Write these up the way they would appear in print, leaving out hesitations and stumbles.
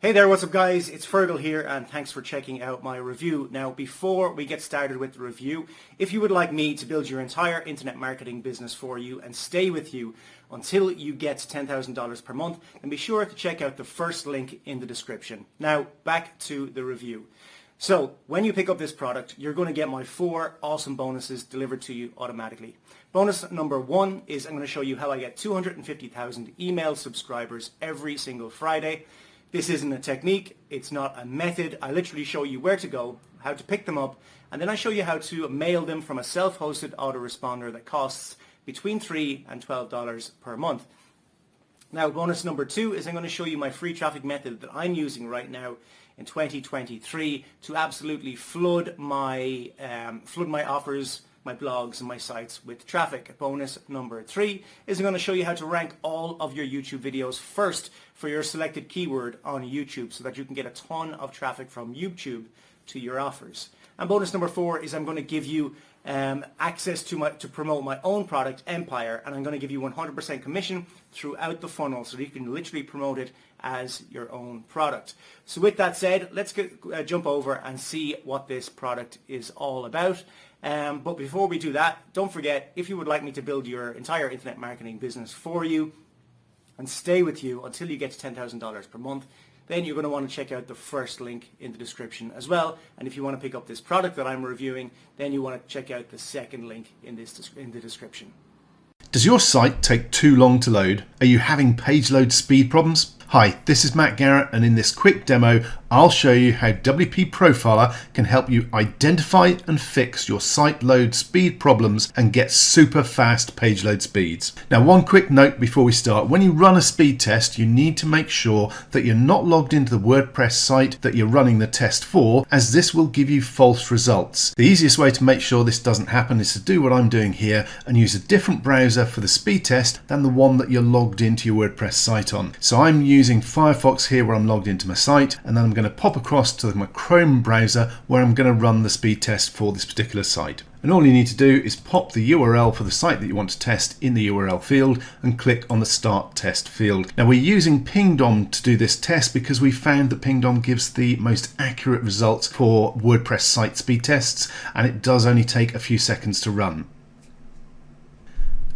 Hey there, what's up guys? It's Fergal here and thanks for checking out my review. Now before we get started with the review, if you would like me to build your entire internet marketing business for you and stay with you until you get $10,000 per month, then be sure to check out the first link in the description. Now back to the review. So when you pick up this product, you're going to get my 4 awesome bonuses delivered to you automatically. Bonus number 1 is I'm going to show you how I get 250,000 email subscribers every single Friday. This isn't a technique, it's not a method. I literally show you where to go, how to pick them up, and then I show you how to mail them from a self-hosted autoresponder that costs between $3 and $12 per month. Now bonus number 2 is I'm going to show you my free traffic method that I'm using right now in 2023 to absolutely flood my offers, my blogs and my sites with traffic. Bonus number 3 is I'm going to show you how to rank all of your YouTube videos first for your selected keyword on YouTube so that you can get a ton of traffic from YouTube to your offers. And bonus number 4 is I'm going to give you access to promote my own product, Empire, and I'm going to give you 100% commission throughout the funnel so that you can literally promote it as your own product. So with that said, let's jump over and see what this product is all about. But before we do that, don't forget, if you would like me to build your entire internet marketing business for you and stay with you until you get to $10,000 per month, then you're going to want to check out the first link in the description as well. And if you want to pick up this product that I'm reviewing, then you want to check out the second link in the description. Does your site take too long to load? Are you having page load speed problems? Hi, this is Matt Garrett, and in this quick demo, I'll show you how WP Profiler can help you identify and fix your site load speed problems and get super fast page load speeds. Now, one quick note before we start. When you run a speed test, you need to make sure that you're not logged into the WordPress site that you're running the test for, as this will give you false results. The easiest way to make sure this doesn't happen is to do what I'm doing here and use a different browser for the speed test than the one that you're logged into your WordPress site on. So I'm using Firefox here where I'm logged into my site, and then I'm going to pop across to my Chrome browser where I'm going to run the speed test for this particular site. And all you need to do is pop the URL for the site that you want to test in the URL field and click on the Start Test field. Now we're using Pingdom to do this test because we found that Pingdom gives the most accurate results for WordPress site speed tests, and it does only take a few seconds to run.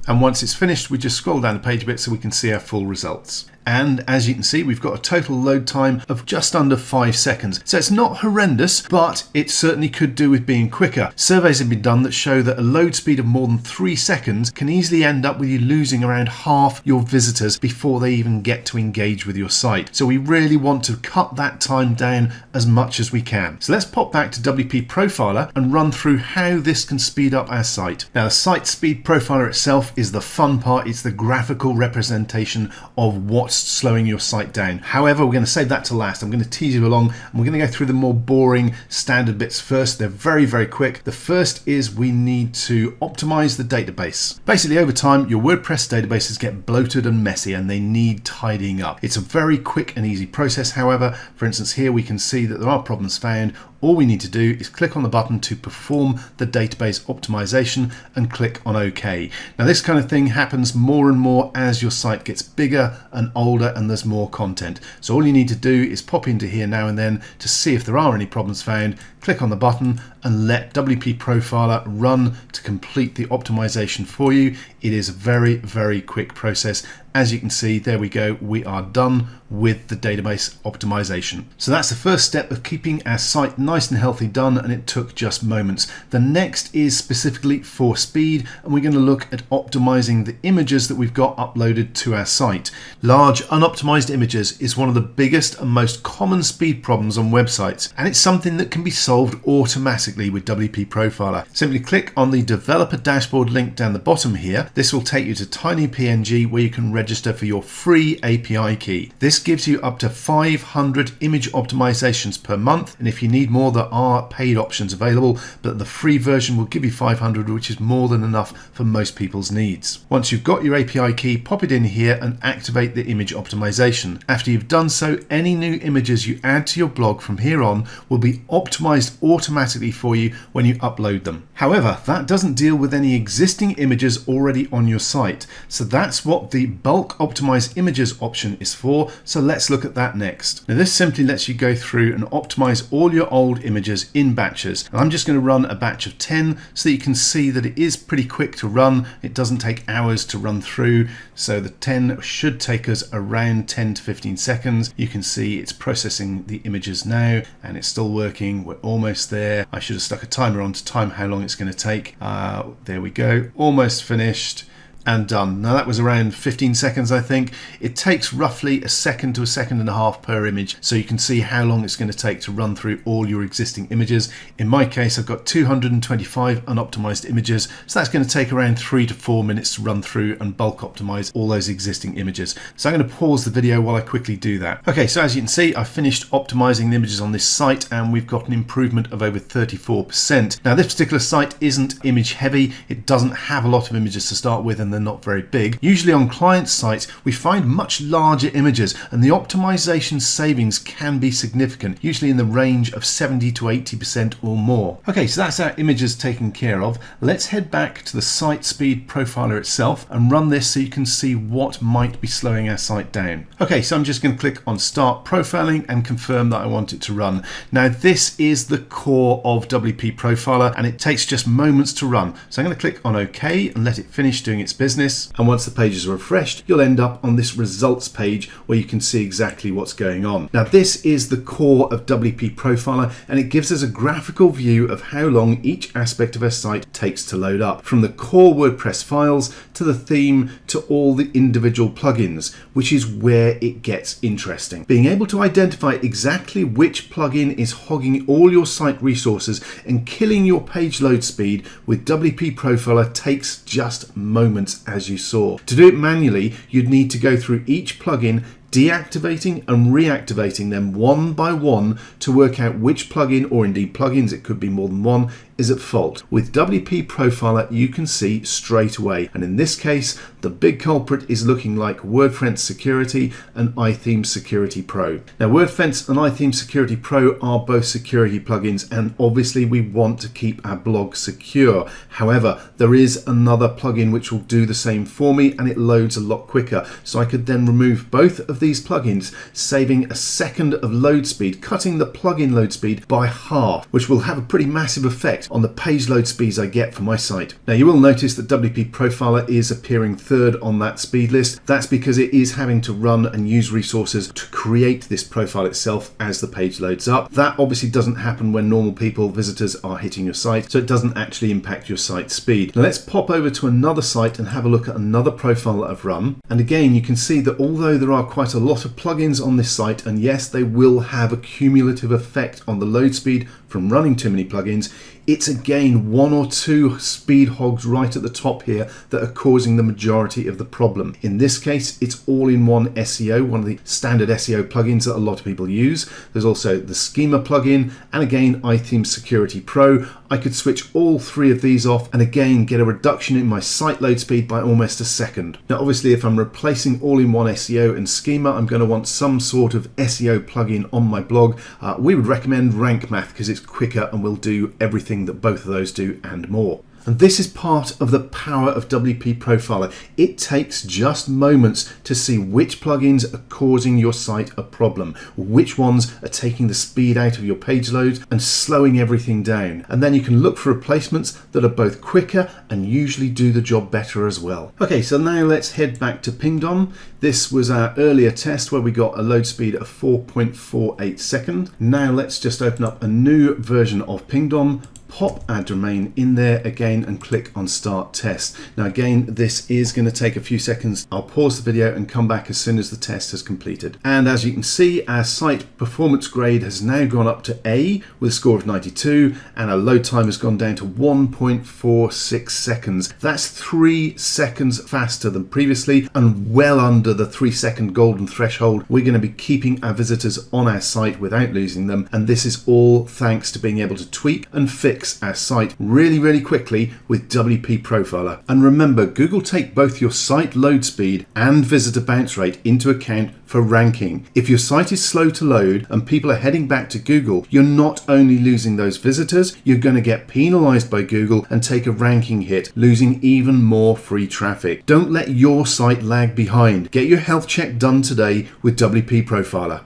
And once it's finished, we just scroll down the page a bit so we can see our full results. And as you can see, we've got a total load time of just under 5 seconds. So it's not horrendous, but it certainly could do with being quicker. Surveys have been done that show that a load speed of more than 3 seconds can easily end up with you losing around half your visitors before they even get to engage with your site. So we really want to cut that time down as much as we can. So let's pop back to WP Profiler and run through how this can speed up our site. Now, the Site Speed Profiler itself is the fun part. It's the graphical representation of what's slowing your site down. However, we're going to save that to last. I'm going to tease you along and we're going to go through the more boring standard bits first. They're very, very quick. The first is we need to optimize the database. Basically, over time, your WordPress databases get bloated and messy and they need tidying up. It's a very quick and easy process. However, for instance, here we can see that there are problems found. All we need to do is click on the button to perform the database optimization and click on OK. Now this kind of thing happens more and more as your site gets bigger and older and there's more content. So all you need to do is pop into here now and then to see if there are any problems found, click on the button and let WP Profiler run to complete the optimization for you. It is a very, very quick process. As you can see, there we go, we are done with the database optimization. So that's the first step of keeping our site nice and healthy done, and it took just moments. The next is specifically for speed, and we're going to look at optimizing the images that we've got uploaded to our site. Large unoptimized images is one of the biggest and most common speed problems on websites, and it's something that can be solved automatically with WP Profiler. Simply click on the developer dashboard link down the bottom here. This will take you to TinyPNG where you can register for your free API key. This gives you up to 500 image optimizations per month, and if you need more, there are paid options available, but the free version will give you 500, which is more than enough for most people's needs. Once you've got your API key, pop it in here and activate the image optimization. After you've done so, any new images you add to your blog from here on will be optimized automatically for you when you upload them. However, that doesn't deal with any existing images already on your site. So that's what the bulk optimize images option is for. So let's look at that next. Now this simply lets you go through and optimize all your old images in batches. And I'm just going to run a batch of 10 so that you can see that it is pretty quick to run. It doesn't take hours to run through. So the 10 should take us around 10 to 15 seconds. You can see it's processing the images now and it's still working. We're almost there. I should have stuck a timer on to time how long it's going to take. There we go, almost finished and done. Now that was around 15 seconds, I think. It takes roughly a second to a second and a half per image, so you can see how long it's going to take to run through all your existing images. In my case, I've got 225 unoptimized images, so that's going to take around 3 to 4 minutes to run through and bulk optimize all those existing images. So I'm going to pause the video while I quickly do that. Okay, so as you can see, I've finished optimizing the images on this site and we've got an improvement of over 34%. Now this particular site isn't image heavy. It doesn't have a lot of images to start with and they're not very big. Usually on client sites we find much larger images and the optimization savings can be significant, usually in the range of 70 to 80% or more. Okay, so that's our images taken care of. Let's head back to the site speed profiler itself and run this so you can see what might be slowing our site down. Okay, so I'm just going to click on start profiling and confirm that I want it to run. Now this is the core of WP Profiler and it takes just moments to run. So I'm going to click on OK and let it finish doing its business. And once the pages are refreshed, you'll end up on this results page where you can see exactly what's going on. Now this is the core of WP Profiler and it gives us a graphical view of how long each aspect of our site takes to load up, from the core WordPress files to the theme to all the individual plugins, which is where it gets interesting. Being able to identify exactly which plugin is hogging all your site resources and killing your page load speed with WP Profiler takes just moments, as you saw. To do it manually, you'd need to go through each plugin, deactivating and reactivating them one by one to work out which plugin, or indeed plugins, it could be more than one, is at fault. With WP Profiler you can see straight away, and in this case the big culprit is looking like WordFence Security and iThemes Security Pro. Now WordFence and iThemes Security Pro are both security plugins and obviously we want to keep our blog secure. However, there is another plugin which will do the same for me and it loads a lot quicker, so I could then remove both of these plugins, saving a second of load speed, cutting the plugin load speed by half, which will have a pretty massive effect on the page load speeds I get for my site. Now you will notice that WP Profiler is appearing third on that speed list. That's because it is having to run and use resources to create this profile itself as the page loads up. That obviously doesn't happen when normal people, visitors, are hitting your site, so it doesn't actually impact your site speed. Now let's pop over to another site and have a look at another profile that I've run. And again, you can see that although there are quite a lot of plugins on this site, and yes, they will have a cumulative effect on the load speed from running too many plugins, it's again one or two speed hogs right at the top here that are causing the majority of the problem. In this case, it's all-in-one SEO, one of the standard SEO plugins that a lot of people use. There's also the Schema plugin and again iThemes Security Pro. I could switch all three of these off and again get a reduction in my site load speed by almost a second. Now obviously if I'm replacing all-in-one SEO and Schema, I'm going to want some sort of SEO plugin on my blog. We would recommend Rank Math because it's quicker and will do everything that both of those do and more. And this is part of the power of WP Profiler. It takes just moments to see which plugins are causing your site a problem, which ones are taking the speed out of your page load and slowing everything down. And then you can look for replacements that are both quicker and usually do the job better as well. Okay, so now let's head back to Pingdom. This was our earlier test where we got a load speed of 4.48 seconds. Now let's just open up a new version of Pingdom, pop our domain in there again and click on start test. Now again, this is going to take a few seconds. I'll pause the video and come back as soon as the test has completed. And as you can see, our site performance grade has now gone up to A with a score of 92 and our load time has gone down to 1.46 seconds. That's 3 seconds faster than previously and well under the 3-second golden threshold. We're going to be keeping our visitors on our site without losing them, and this is all thanks to being able to tweak and fix fix our site really quickly with WP Profiler. And remember, Google take both your site load speed and visitor bounce rate into account for ranking. If your site is slow to load and people are heading back to Google, you're not only losing those visitors, you're going to get penalized by Google and take a ranking hit, losing even more free traffic. Don't let your site lag behind. Get your health check done today with WP Profiler.